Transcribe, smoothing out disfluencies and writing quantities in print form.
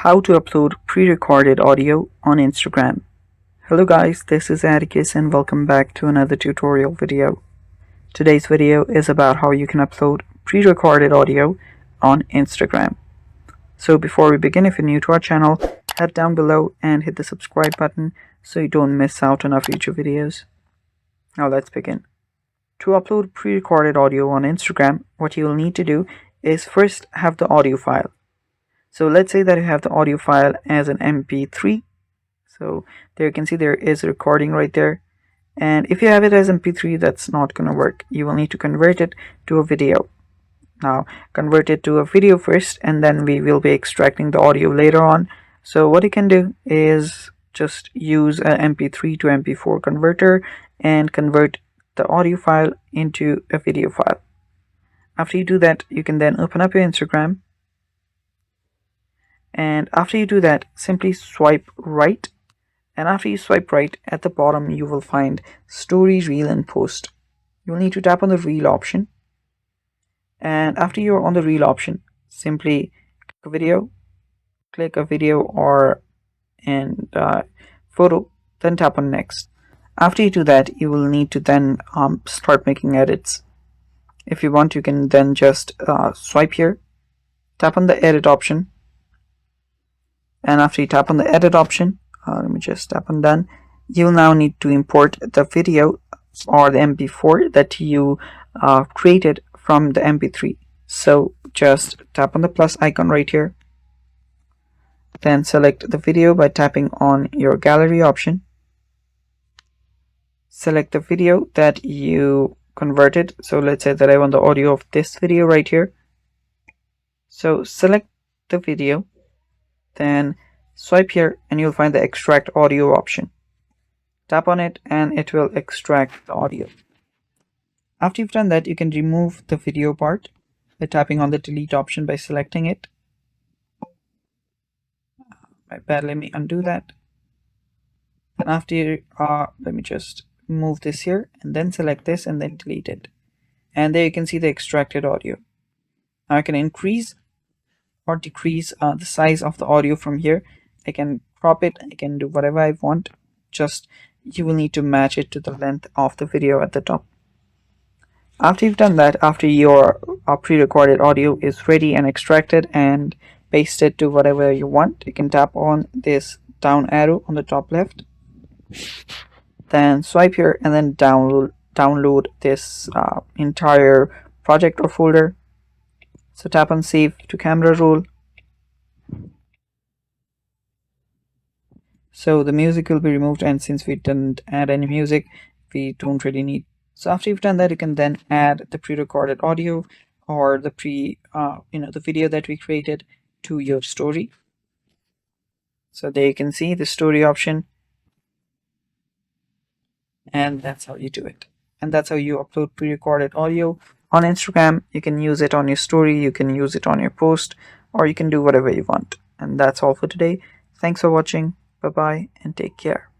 How to upload pre-recorded audio on Instagram. Hello guys, this is Atticus and welcome back to another tutorial video. Today's video is about how you can upload pre-recorded audio on Instagram. So before we begin, if you're new to our channel, head down below and hit the subscribe button so you don't miss out on our future videos. Now let's begin. To upload pre-recorded audio on Instagram, what you will need to do is first have the audio file. So let's say that you have the audio file as an MP3. So there you can see there is a recording right there. And if you have it as MP3, that's not going to work. You will need to convert it to a video. Now convert it to a video first, and then we will be extracting the audio later on. So what you can do is just use an MP3 to MP4 converter and convert the audio file into a video file. After you do that, you can then open up your Instagram. And after you do that, simply swipe right. And after you swipe right, at the bottom you will find story, reel and post. You'll need to tap on the reel option. And after you're on the reel option, simply click a video or photo, then tap on next. After you do that, you will need to then start making edits. If you want, you can then just swipe here, tap on the edit option. And after you tap on the edit option, let me just tap on done. You will now need to import the video or the MP4 that you created from the MP3. So just tap on the plus icon right here. Then select the video by tapping on your gallery option. Select the video that you converted. So let's say that I want the audio of this video right here. So select the video. Then swipe here and you'll find the extract audio option. Tap on it and it will extract the audio. After you've done that, you can remove the video part by tapping on the delete option by selecting it. My bad, let me undo that. And after you, let me just move this here and then select this and then delete it. And there you can see the extracted audio. Now I can increase or decrease the size of the audio from here. I can crop it, I can do whatever I want. Just you will need to match it to the length of the video at the top. After you've done that, after your pre-recorded audio is ready and extracted and pasted to whatever you want, you can tap on this down arrow on the top left, then swipe here and then download this entire project or folder. So tap on save to camera roll. So the music will be removed, and since we didn't add any music, we don't really need. So after you've done that, you can then add the pre-recorded audio or the the video that we created to your story. So there you can see the story option, and that's how you do it. And that's how you upload pre-recorded audio on Instagram. You can use it on your story, you can use it on your post, or you can do whatever you want. And that's all for today. Thanks for watching. Bye bye and take care.